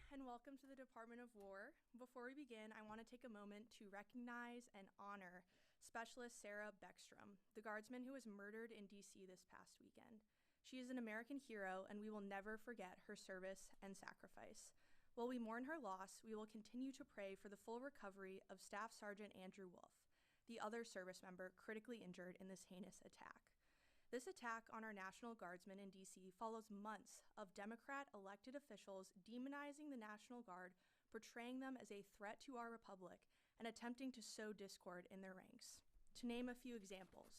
and welcome to the Department of War. Before we begin, I want to take a moment to recognize and honor Specialist Sarah Beckstrom, the guardsman who was murdered in D.C. this past weekend. She is an American hero, and we will never forget her service and sacrifice. While we mourn her loss, we will continue to pray for the full recovery of Staff Sergeant Andrew Wolf, the other service member critically injured in this heinous attack. This attack on our National Guardsmen in D.C. follows months of Democrat elected officials demonizing the National Guard, portraying them as a threat to our republic, and attempting to sow discord in their ranks. To name a few examples,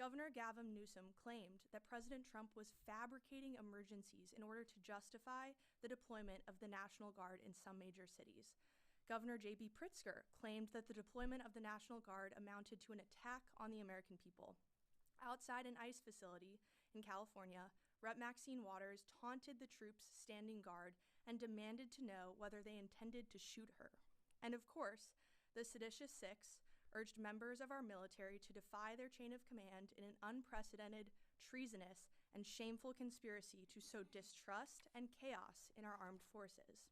Governor Gavin Newsom claimed that President Trump was fabricating emergencies in order to justify the deployment of the National Guard in some major cities. Governor J.B. Pritzker claimed that the deployment of the National Guard amounted to an attack on the American people. Outside an ICE facility in California, Rep. Maxine Waters taunted the troops standing guard and demanded to know whether they intended to shoot her. And of course, the seditious six urged members of our military to defy their chain of command in an unprecedented, treasonous, and shameful conspiracy to sow distrust and chaos in our armed forces.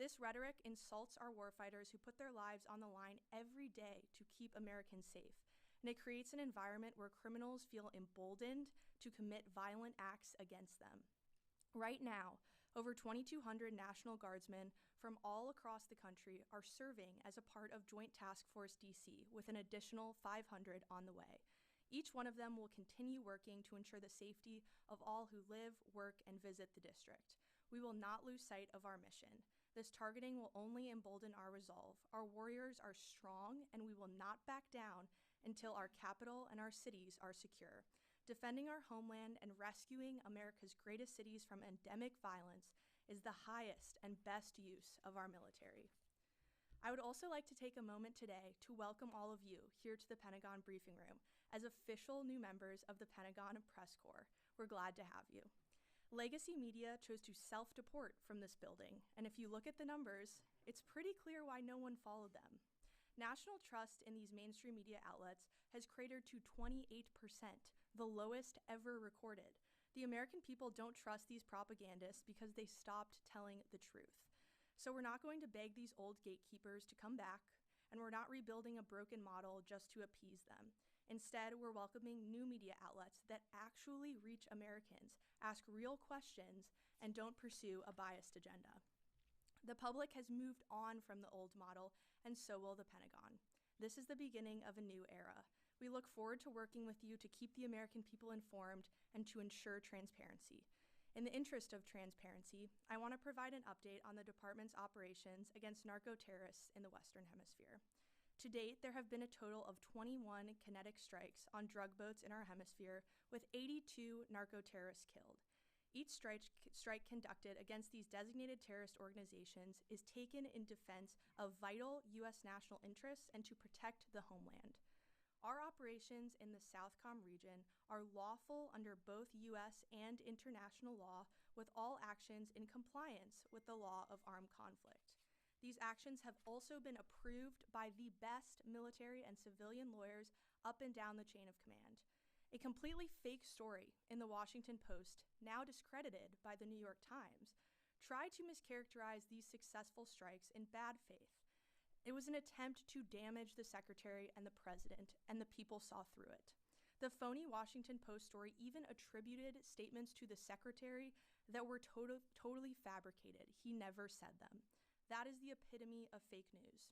This rhetoric insults our warfighters who put their lives on the line every day to keep Americans safe, and it creates an environment where criminals feel emboldened to commit violent acts against them. Right now, over 2,200 National Guardsmen from all across the country are serving as a part of Joint Task Force DC, with an additional 500 on the way. Each one of them will continue working to ensure the safety of all who live, work, and visit the district. We will not lose sight of our mission. This targeting will only embolden our resolve. Our warriors are strong, and we will not back down until our capital and our cities are secure. Defending our homeland and rescuing America's greatest cities from endemic violence is the highest and best use of our military. I would also like to take a moment today to welcome all of you here to the Pentagon Briefing Room as official new members of the Pentagon Press Corps. We're glad to have you. Legacy media chose to self-deport from this building, and if you look at the numbers, it's pretty clear why no one followed them. National trust in these mainstream media outlets has cratered to 28%, the lowest ever recorded. The American people don't trust these propagandists because they stopped telling the truth. So we're not going to beg these old gatekeepers to come back, and we're not rebuilding a broken model just to appease them. Instead, we're welcoming new media outlets that actually reach Americans, ask real questions, and don't pursue a biased agenda. The public has moved on from the old model, and so will the Pentagon. This is the beginning of a new era. We look forward to working with you to keep the American people informed and to ensure transparency. In the interest of transparency, I want to provide an update on the department's operations against narco-terrorists in the Western Hemisphere. To date, there have been a total of 21 kinetic strikes on drug boats in our hemisphere, with 82 narco-terrorists killed. Each strike conducted against these designated terrorist organizations is taken in defense of vital U.S. national interests and to protect the homeland. Our operations in the SOUTHCOM region are lawful under both U.S. and international law, with all actions in compliance with the law of armed conflict. These actions have also been approved by the best military and civilian lawyers up and down the chain of command. A completely fake story in the Washington Post, now discredited by the New York Times, tried to mischaracterize these successful strikes in bad faith. It was an attempt to damage the Secretary and the President, and the people saw through it. The phony Washington Post story even attributed statements to the Secretary that were totally fabricated. He never said them. That is the epitome of fake news.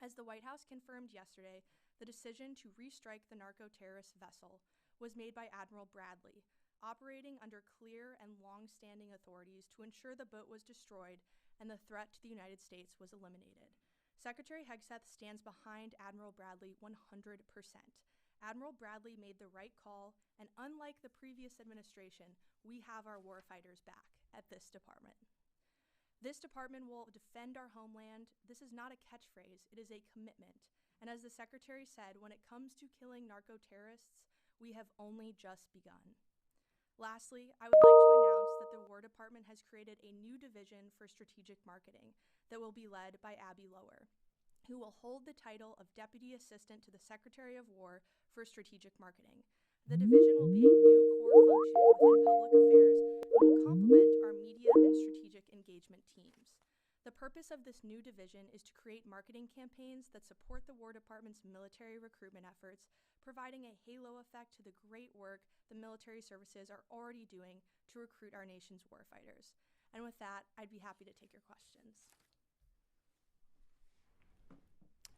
As the White House confirmed yesterday, the decision to restrike the narco-terrorist vessel was made by Admiral Bradley, operating under clear and long-standing authorities to ensure the boat was destroyed and the threat to the United States was eliminated. Secretary Hegseth stands behind Admiral Bradley 100%. Admiral Bradley made the right call, and unlike the previous administration, we have our warfighters back at this department. This department will defend our homeland. This is not a catchphrase, it is a commitment. And as the Secretary said, when it comes to killing narco-terrorists, we have only just begun. Lastly, I would like to announce that the War Department has created a new division for strategic marketing that will be led by Abby Lower, who will hold the title of Deputy Assistant to the Secretary of War for Strategic Marketing. The division will be a new core function within public affairs and will complement our media and strategic engagement teams. The purpose of this new division is to create marketing campaigns that support the War Department's military recruitment efforts, providing a halo effect to the great work the military services are already doing to recruit our nation's warfighters. And with that, I'd be happy to take your questions.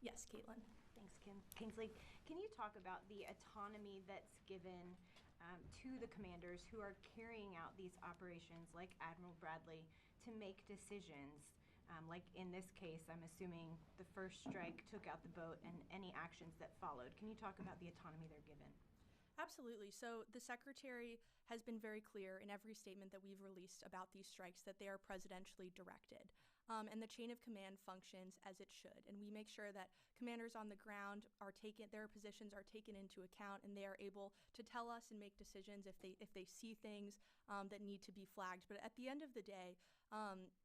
Yes, Caitlin. Thanks, Kingsley. Can you talk about the autonomy that's given to the commanders who are carrying out these operations, like Admiral Bradley, to make decisions? Like in this case, I'm assuming the first strike took out the boat and any actions that followed. Can you talk about the autonomy they're given? Absolutely. So the Secretary has been very clear in every statement that we've released about these strikes that they are presidentially directed. And the chain of command functions as it should. And we make sure that commanders on the ground their positions are taken into account, and they are able to tell us and make decisions if they see things that need to be flagged. But at the end of the day,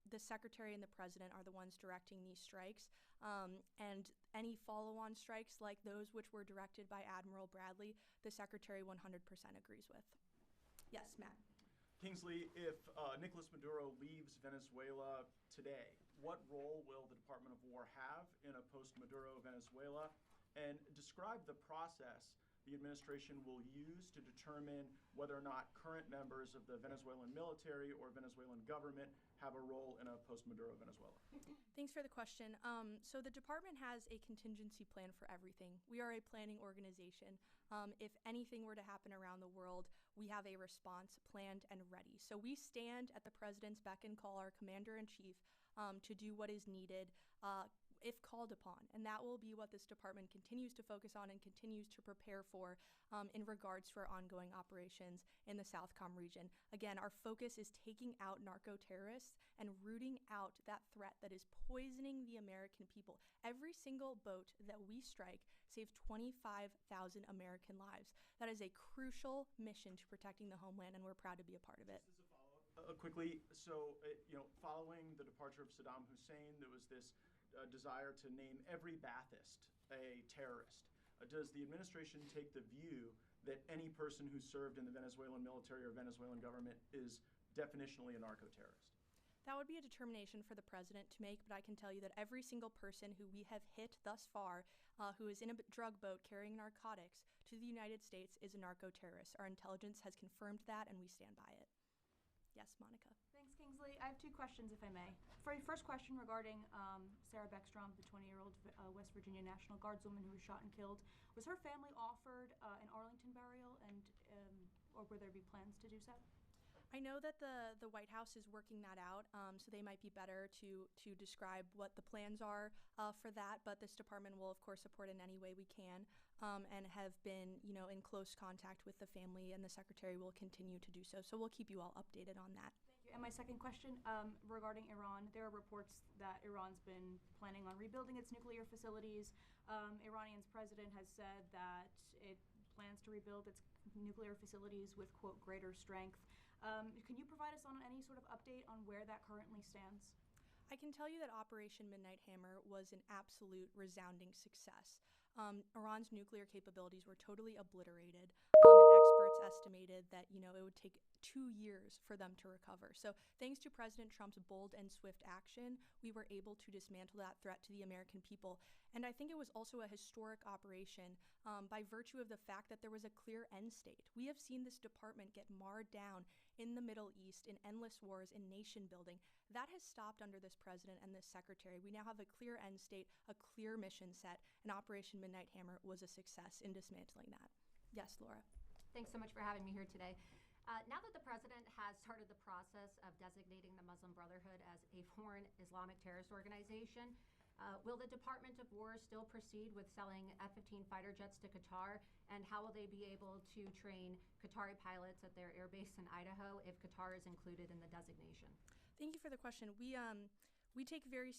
the Secretary and the President are the ones directing these strikes. And any follow-on strikes like those which were directed by Admiral Bradley, the Secretary 100% agrees with. Yes, Matt. Kingsley, if Nicolas Maduro leaves Venezuela today, what role will the Department of War have in a post-Maduro Venezuela? And describe the process the administration will use to determine whether or not current members of the Venezuelan military or Venezuelan government have a role in a post-Maduro Venezuela. Thanks for the question. So the department has a contingency plan for everything. We are a planning organization. If anything were to happen around the world, we have a response planned and ready. So we stand at the president's beck and call, our commander-in-chief, to do what is needed if called upon. And that will be what this department continues to focus on and continues to prepare for in regards to our ongoing operations in the Southcom region. Again, our focus is taking out narco-terrorists and rooting out that threat that is poisoning the American people. Every single boat that we strike saves 25,000 American lives. That is a crucial mission to protecting the homeland, and we're proud to be a part of it. Just as a follow-up, quickly, so following the departure of Saddam Hussein, there was this desire to name every Ba'athist a terrorist. Does the administration take the view that any person who served in the Venezuelan military or Venezuelan government is definitionally a narco-terrorist? That would be a determination for the president to make, but I can tell you that every single person who we have hit thus far who is in a drug boat carrying narcotics to the United States is a narco-terrorist. Our intelligence has confirmed that, and we stand by it. Yes, Monica. Thanks, Kingsley. I have two questions, if I may. First question regarding Sarah Beckstrom, the 20-year-old West Virginia National Guardswoman who was shot and killed. Was her family offered an Arlington burial, and or will there be plans to do so? I know that the White House is working that out, so they might be better to describe what the plans are for that. But this department will, of course, support in any way we can, and have been, in close contact with the family, and the Secretary will continue to do so. So we'll keep you all updated on that. Thank you. And my second question regarding Iran. There are reports that Iran's been planning on rebuilding its nuclear facilities. Iranian's president has said that it plans to rebuild its nuclear facilities with, quote, greater strength. Can you provide us on any sort of update on where that currently stands? I can tell you that Operation Midnight Hammer was an absolute resounding success. Iran's nuclear capabilities were totally obliterated, and experts estimated that it would take 2 years for them to recover. So thanks to President Trump's bold and swift action, we were able to dismantle that threat to the American people. And I think it was also a historic operation by virtue of the fact that there was a clear end state. We have seen this department get marred down in the Middle East in endless wars and nation building. That has stopped under this president and this secretary. We now have a clear end state, a clear mission set, and Operation Midnight Hammer was a success in dismantling that. Yes, Laura. Thanks so much for having me here today. Now that the president has started the process of designating the Muslim Brotherhood as a foreign Islamic terrorist organization, will the Department of War still proceed with selling F-15 fighter jets to Qatar? And how will they be able to train Qatari pilots at their airbase in Idaho if Qatar is included in the designation? Thank you for the question. We take very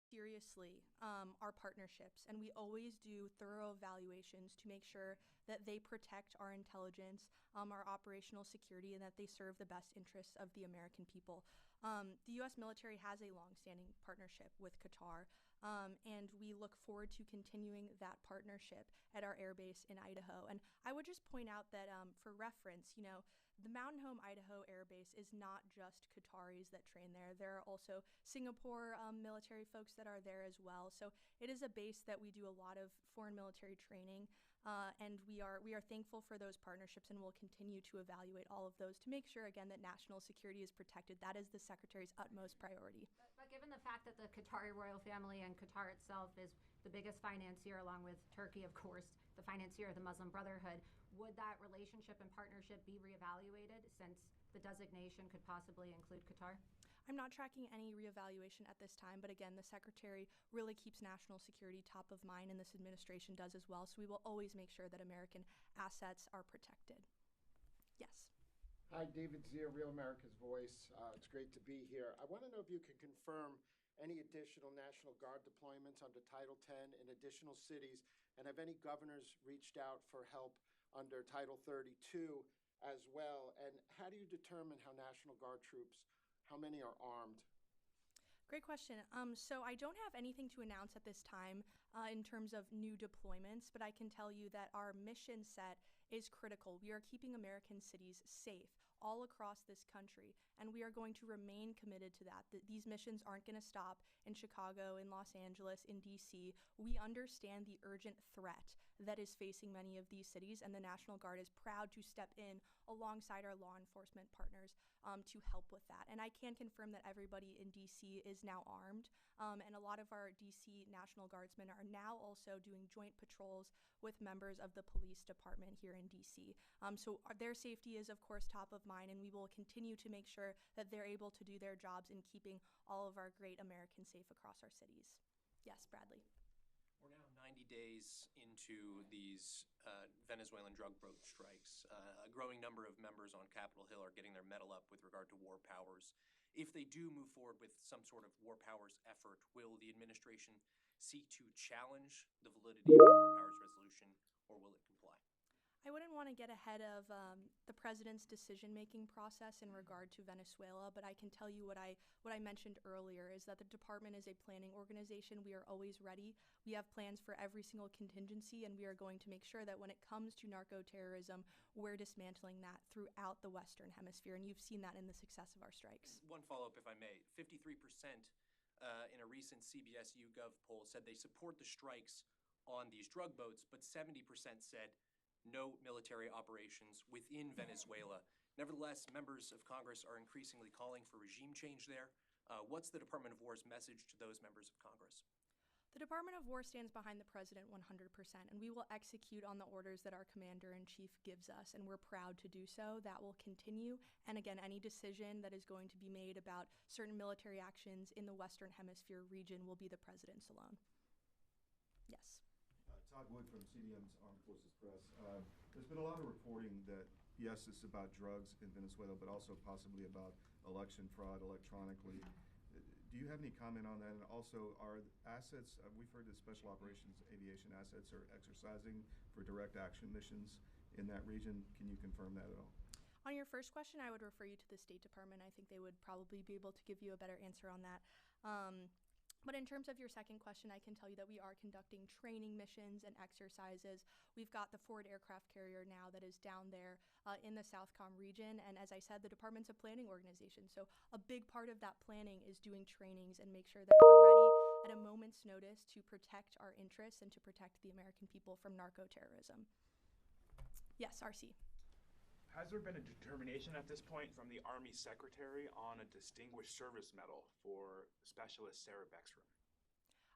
seriously our partnerships, and we always do thorough evaluations to make sure that they protect our intelligence, our operational security, and that they serve the best interests of the American people. The U.S. military has a longstanding partnership with Qatar, and we look forward to continuing that partnership at our air base in Idaho. And I would just point out that for reference, the Mountain Home, Idaho Air Base is not just Qataris that train there. There are also Singapore military folks that are there as well. So it is a base that we do a lot of foreign military training, and we are thankful for those partnerships, and we'll continue to evaluate all of those to make sure, again, that national security is protected. That is the Secretary's utmost priority. But given the fact that the Qatari royal family and Qatar itself is the biggest financier, along with Turkey, of course, the financier of the Muslim Brotherhood, would that relationship and partnership be reevaluated since the designation could possibly include Qatar? I'm not tracking any reevaluation at this time, but again, the Secretary really keeps national security top of mind, and this administration does as well. So we will always make sure that American assets are protected. Yes. Hi, David Zier, Real America's Voice. It's great to be here. I want to know if you can confirm any additional National Guard deployments under Title 10 in additional cities, and have any governors reached out for help under Title 32 as well? And how do you determine how National Guard troops, how many are armed? Great question. So I don't have anything to announce at this time in terms of new deployments, but I can tell you that our mission set is critical. We are keeping American cities safe all across this country, and we are going to remain committed to that. These missions aren't going to stop in Chicago, in Los Angeles, in DC. We understand the urgent threat that is facing many of these cities, and the National Guard is proud to step in alongside our law enforcement partners to help with that. And I can confirm that everybody in DC is now armed, and a lot of our DC National Guardsmen are now also doing joint patrols with members of the police department here in DC. So their safety is, of course, top of mind, and we will continue to make sure that they're able to do their jobs in keeping all of our great Americans safe across our cities. Yes, Bradley. We're now 90 days into these Venezuelan drug boat strikes. A growing number of members on Capitol Hill are getting their mettle up with regard to war powers. If they do move forward with some sort of war powers effort, will the administration seek to challenge the validity of the war powers resolution, or will it comply? I wouldn't want to get ahead of the president's decision-making process in regard to Venezuela, but I can tell you what I mentioned earlier is that the department is a planning organization. We are always ready. We have plans for every single contingency, and we are going to make sure that when it comes to narco-terrorism, we're dismantling that throughout the Western Hemisphere, and you've seen that in the success of our strikes. One follow-up, if I may. 53% in a recent CBS YouGov poll said they support the strikes on these drug boats, but 70% said no military operations within Venezuela. Nevertheless, members of Congress are increasingly calling for regime change there. What's the Department of War's message to those members of Congress? The Department of War stands behind the president 100%, and we will execute on the orders that our commander-in-chief gives us, and we're proud to do so. That will continue. And again, any decision that is going to be made about certain military actions in the Western Hemisphere region will be the president's alone. Yes. Todd Wood from CDM's Armed Forces Press. There's been a lot of reporting that, yes, it's about drugs in Venezuela, but also possibly about election fraud electronically. Do you have any comment on that? And also, are assets, we've heard that Special Operations Aviation assets are exercising for direct action missions in that region. Can you confirm that at all? On your first question, I would refer you to the State Department. I think they would probably be able to give you a better answer on that. But in terms of your second question, I can tell you that we are conducting training missions and exercises. We've got the forward aircraft carrier now that is down there in the SOUTHCOM region. And as I said, the department's a planning organization. So a big part of that planning is doing trainings and make sure that we're ready at a moment's notice to protect our interests and to protect the American people from narco-terrorism. Yes, RC. Has there been a determination at this point from the Army Secretary on a Distinguished Service Medal for Specialist Sarah Beckstrom?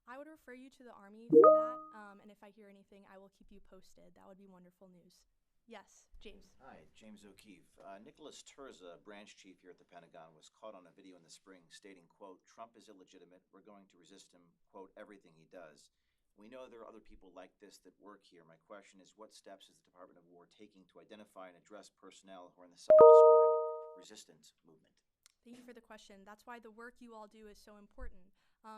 I would refer you to the Army for that, and if I hear anything, I will keep you posted. That would be wonderful news. Yes, James. Hi, James O'Keefe. Nicholas Terza, branch chief here at the Pentagon, was caught on a video in the spring stating, quote, "Trump is illegitimate. We're going to resist him, quote, everything he does." We know there are other people like this that work here. My question is, what steps is the Department of War taking to identify and address personnel who are in the self-described resistance movement? Thank you for the question. That's why the work you all do is so important.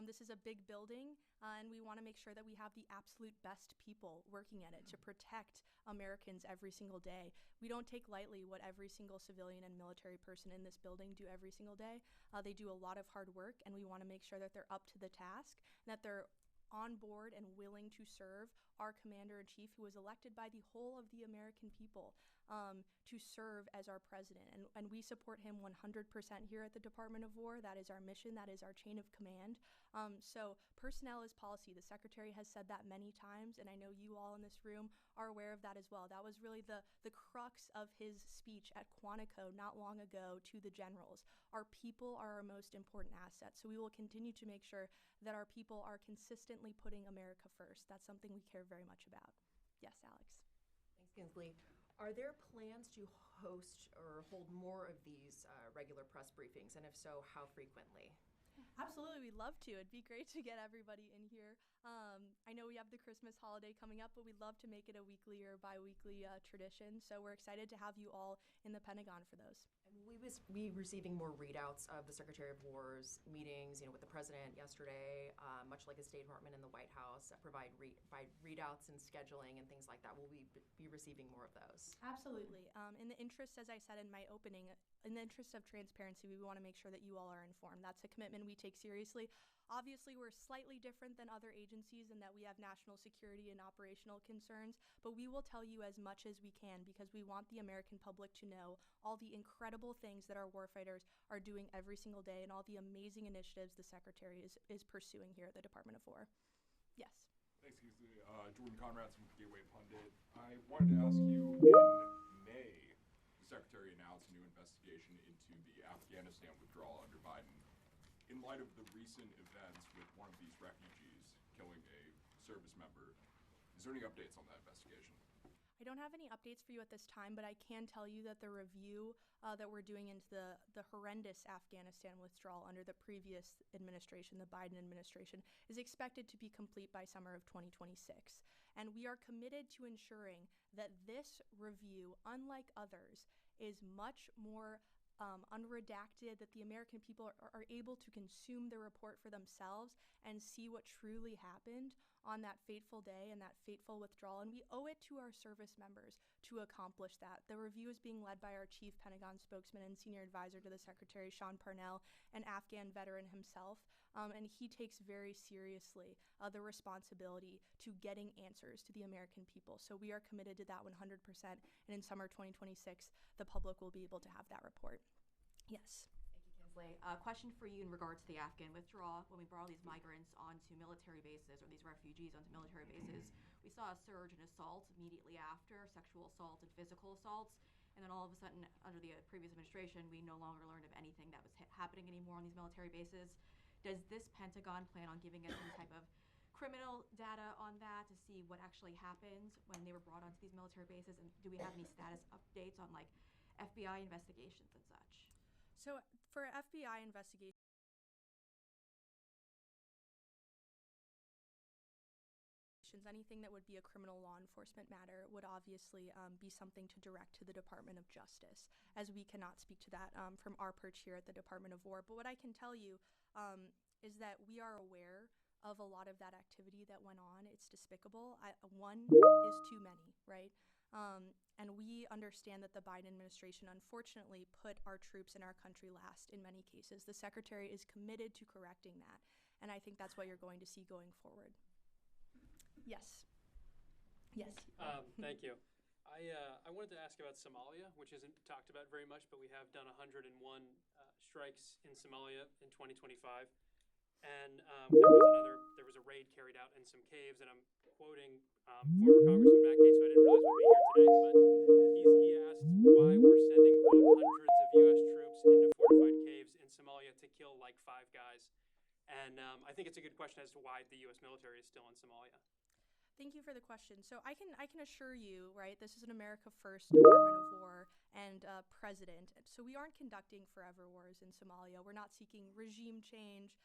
This is a big building, and we want to make sure that we have the absolute best people working at it to protect Americans every single day. We don't take lightly what every single civilian and military person in this building do every single day. They do a lot of hard work, and we want to make sure that they're up to the task and that they're on board and willing to serve our commander-in-chief, who was elected by the whole of the American people, to serve as our president. And we support him 100% here at the Department of War. That is our mission. That is our chain of command. So personnel is policy. The Secretary has said that many times, and I know you all in this room are aware of that as well. That was really the crux of his speech at Quantico not long ago to the generals. Our people are our most important asset. So we will continue to make sure that our people are consistently putting America first. That's something we care very much about. Yes, Alex. Thanks, Kingsley. Are there plans to host or hold more of these regular press briefings? And if so, how frequently? Absolutely, we'd love to. It'd be great to get everybody in here. I know we have the Christmas holiday coming up, but we'd love to make it a weekly or bi-weekly tradition. So we're excited to have you all in the Pentagon for those. And will we be receiving more readouts of the Secretary of War's meetings, with the President yesterday, much like the State Department and the White House, provide readouts and scheduling and things like that? Will we be receiving more of those? Absolutely. In the interest, as I said in my opening, in the interest of transparency, we want to make sure that you all are informed. That's a commitment we take seriously. Obviously, we're slightly different than other agencies in that we have national security and operational concerns, but we will tell you as much as we can because we want the American public to know all the incredible things that our warfighters are doing every single day and all the amazing initiatives the Secretary is pursuing here at the Department of War. Yes. Thanks, Kingsley. Jordan Conrad from Gateway Pundit. I wanted to ask you, in May, the Secretary announced a new investigation into the Afghanistan withdrawal under Biden. In light of the recent events with one of these refugees killing a service member, is there any updates on that investigation? I don't have any updates for you at this time, but I can tell you that the review that we're doing into the horrendous Afghanistan withdrawal under the previous administration, the Biden administration, is expected to be complete by summer of 2026. And we are committed to ensuring that this review, unlike others, is much more unredacted, that the American people are able to consume the report for themselves and see what truly happened on that fateful day and that fateful withdrawal. And we owe it to our service members to accomplish that. The review is being led by our chief Pentagon spokesman and senior advisor to the Secretary, Sean Parnell, an Afghan veteran himself. And he takes very seriously the responsibility to getting answers to the American people. So we are committed to that 100%. And in summer 2026, the public will be able to have that report. Yes. Thank you, Kingsley. Question for you in regard to the Afghan withdrawal. When we brought these migrants onto military bases, or these refugees onto military bases, we saw a surge in assault immediately after, sexual assault and physical assaults. And then all of a sudden, under the previous administration, we no longer learned of anything that was happening anymore on these military bases. Does this Pentagon plan on giving us any type of criminal data on that to see what actually happened when they were brought onto these military bases? And do we have any status updates on like FBI investigations and such? So for FBI investigations, anything that would be a criminal law enforcement matter would obviously be something to direct to the Department of Justice, as we cannot speak to that from our perch here at the Department of War. But what I can tell you is that we are aware of a lot of that activity that went on. It's despicable. One is too many, right? And we understand that the Biden administration unfortunately put our troops and our country last in many cases. The Secretary is committed to correcting that, and I think that's what you're going to see going forward. Yes. Yes. Thank you. I wanted to ask about Somalia, which isn't talked about very much, but we have done 101 strikes in Somalia in 2025. And there was a raid carried out in some caves, and I'm quoting former Congressman Matt Gaetz, who I didn't realize would be here today, but he asked why we're sending, quote, hundreds of U.S. troops into fortified caves in Somalia to kill like 5 guys. And I think it's a good question as to why the U.S. military is still in Somalia. Thank you for the question. So I can assure you, right, this is an America First Department of War and president. So we aren't conducting forever wars in Somalia. We're not seeking regime change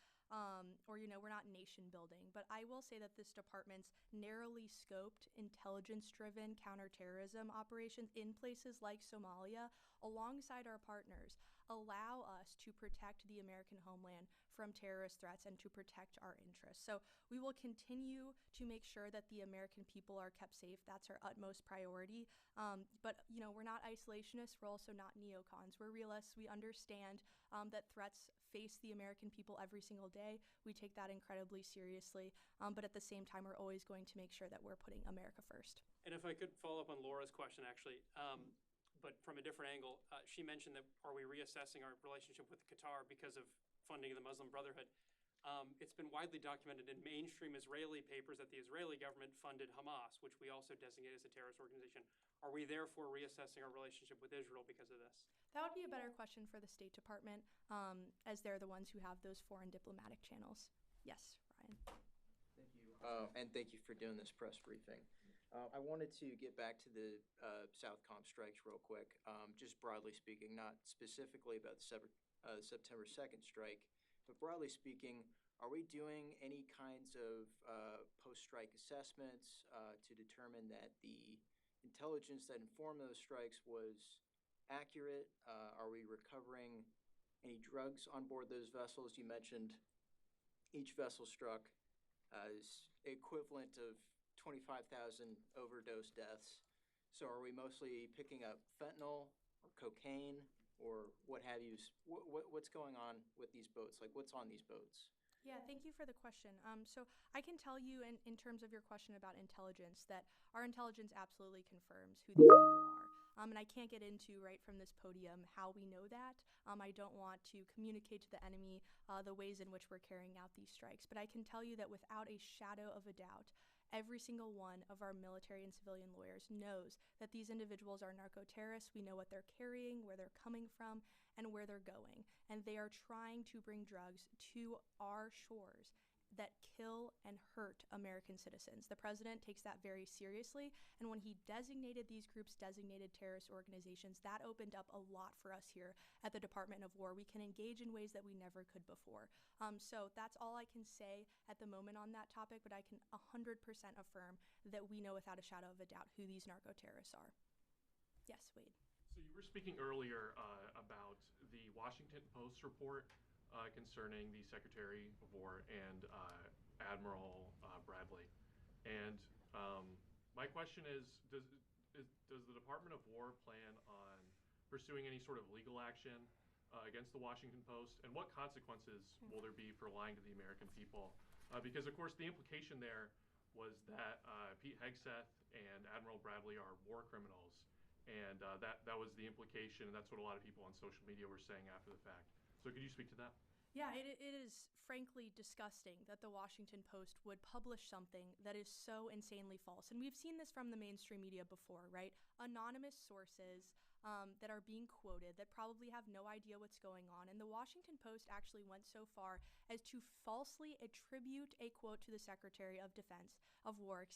or, we're not nation building. But I will say that this department's narrowly scoped, intelligence-driven counterterrorism operations in places like Somalia, alongside our partners, allow us to protect the American homeland from terrorist threats and to protect our interests. So we will continue to make sure that the American people are kept safe. That's our utmost priority. But we're not isolationists. We're also not neocons. We're realists. We understand that threats face the American people every single day. We take that incredibly seriously. But at the same time, we're always going to make sure that we're putting America first. And if I could follow up on Laura's question, actually, but from a different angle, she mentioned that are we reassessing our relationship with Qatar because of funding of the Muslim Brotherhood? It's been widely documented in mainstream Israeli papers that the Israeli government funded Hamas, which we also designate as a terrorist organization. Are we therefore reassessing our relationship with Israel because of this? That would be a better question for the State Department, as they're the ones who have those foreign diplomatic channels. Yes, Ryan. Thank you. And thank you for doing this press briefing. I wanted to get back to the Southcom strikes real quick, just broadly speaking, not specifically about the September 2nd strike, but broadly speaking, are we doing any kinds of post-strike assessments to determine that the intelligence that informed those strikes was accurate? Are we recovering any drugs on board those vessels? You mentioned each vessel struck as equivalent of 25,000 overdose deaths. So are we mostly picking up fentanyl or cocaine or what have you? What's going on with these boats? Like, what's on these boats? Yeah, thank you for the question. So I can tell you in terms of your question about intelligence that our intelligence absolutely confirms who these people are. And I can't get into right from this podium how we know that. I don't want to communicate to the enemy the ways in which we're carrying out these strikes. But I can tell you that without a shadow of a doubt, every single one of our military and civilian lawyers knows that these individuals are narco-terrorists. We know what they're carrying, where they're coming from, and where they're going. And they are trying to bring drugs to our shores that kill and hurt American citizens. The president takes that very seriously, and when he designated these groups designated terrorist organizations, that opened up a lot for us here at the Department of War. We can engage in ways that we never could before. So that's all I can say at the moment on that topic, but I can 100% affirm that we know without a shadow of a doubt who these narco-terrorists are. Yes, Wade. So you were speaking earlier about the Washington Post report concerning the Secretary of War and Admiral Bradley. And my question is, does the Department of War plan on pursuing any sort of legal action against the Washington Post? And what consequences will there be for lying to the American people? Because, of course, the implication there was that Pete Hegseth and Admiral Bradley are war criminals. And that was the implication, and that's what a lot of people on social media were saying after the fact. So could you speak to that? Yeah, it is frankly disgusting that the Washington Post would publish something that is so insanely false. And we've seen this from the mainstream media before, right? Anonymous sources that are being quoted that probably have no idea what's going on. And the Washington Post actually went so far as to falsely attribute a quote to the Secretary of War,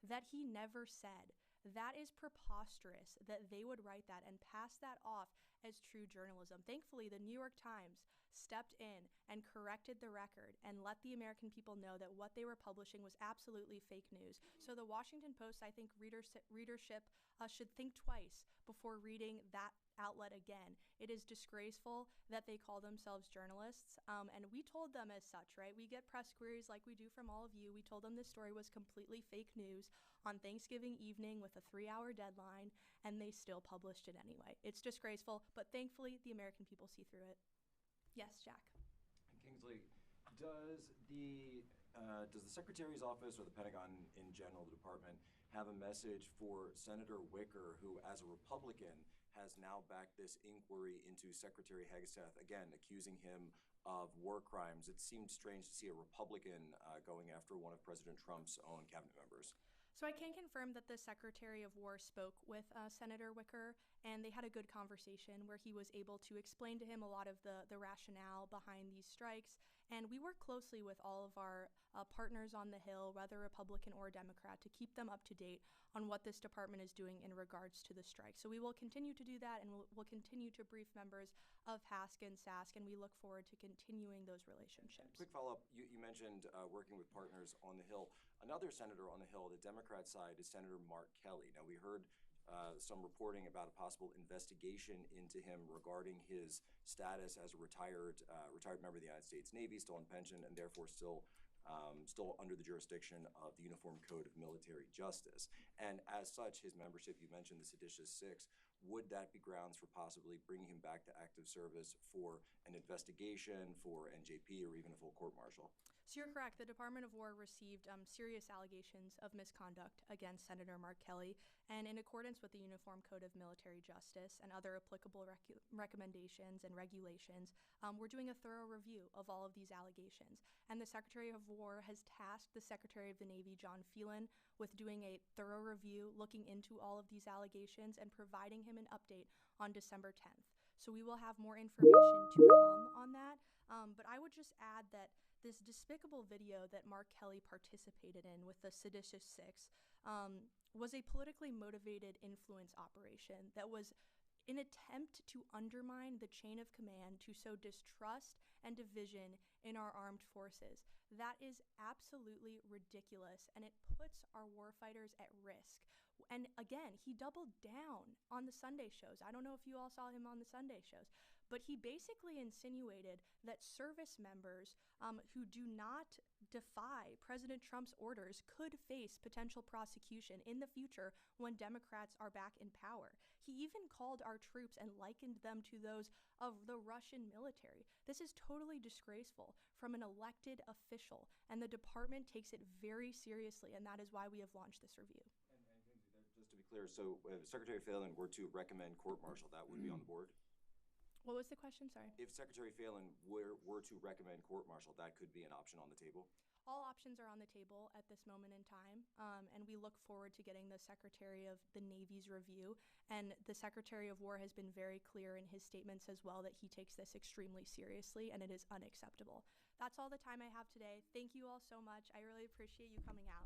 that he never said. That is preposterous that they would write that and pass that off as true journalism. Thankfully, the New York Times stepped in and corrected the record and let the American people know that what they were publishing was absolutely fake news. So the Washington Post, I think readership should think twice before reading that outlet again. It is disgraceful that they call themselves journalists, and we told them as such, right? We get press queries like we do from all of you. We told them this story was completely fake news on Thanksgiving evening with a 3-hour deadline, and they still published it anyway. It's disgraceful, but thankfully the American people see through it. Yes, Jack. Kingsley, does the Secretary's office or the Pentagon in general, the department, have a message for Senator Wicker, who, as a Republican, has now backed this inquiry into Secretary Hegseth, again, accusing him of war crimes? It seemed strange to see a Republican going after one of President Trump's own cabinet members. So I can confirm that the Secretary of War spoke with Senator Wicker, and they had a good conversation where he was able to explain to him a lot of the rationale behind these strikes. And we work closely with all of our partners on the Hill, whether Republican or Democrat, to keep them up to date on what this department is doing in regards to the strike. So we will continue to do that, and we'll continue to brief members of HASC and SASC, and we look forward to continuing those relationships. Quick follow-up, you mentioned working with partners on the Hill. Another senator on the Hill, the Democrat side, is Senator Mark Kelly. Now, we heard some reporting about a possible investigation into him regarding his status as a retired member of the United States Navy, still on pension, and therefore still under the jurisdiction of the Uniform Code of Military Justice. And as such, his membership, you mentioned the seditious six, would that be grounds for possibly bringing him back to active service for an investigation, for NJP, or even a full court-martial? So you're correct. The Department of War received serious allegations of misconduct against Senator Mark Kelly, and in accordance with the Uniform Code of Military Justice and other applicable recommendations and regulations, we're doing a thorough review of all of these allegations. And the Secretary of War has tasked the Secretary of the Navy, John Phelan, with doing a thorough review, looking into all of these allegations, and providing him an update on December 10th. So we will have more information to come on that. But I would just add that this despicable video that Mark Kelly participated in with the seditious six was a politically motivated influence operation that was an attempt to undermine the chain of command, to sow distrust and division in our armed forces. That is absolutely ridiculous, and it puts our warfighters at risk. And again, he doubled down on the Sunday shows. I don't know if you all saw him on the Sunday shows, but he basically insinuated that service members who do not defy President Trump's orders could face potential prosecution in the future when Democrats are back in power. He even called our troops and likened them to those of the Russian military. This is totally disgraceful from an elected official, and the department takes it very seriously, and that is why we have launched this review. And just to be clear, so if Secretary Phelan were to recommend court-martial, that would be on the board? What was the question? Sorry. If Secretary Phelan were to recommend court-martial, that could be an option on the table? All options are on the table at this moment in time, and we look forward to getting the Secretary of the Navy's review. And the Secretary of War has been very clear in his statements as well that he takes this extremely seriously, and it is unacceptable. That's all the time I have today. Thank you all so much. I really appreciate you coming out.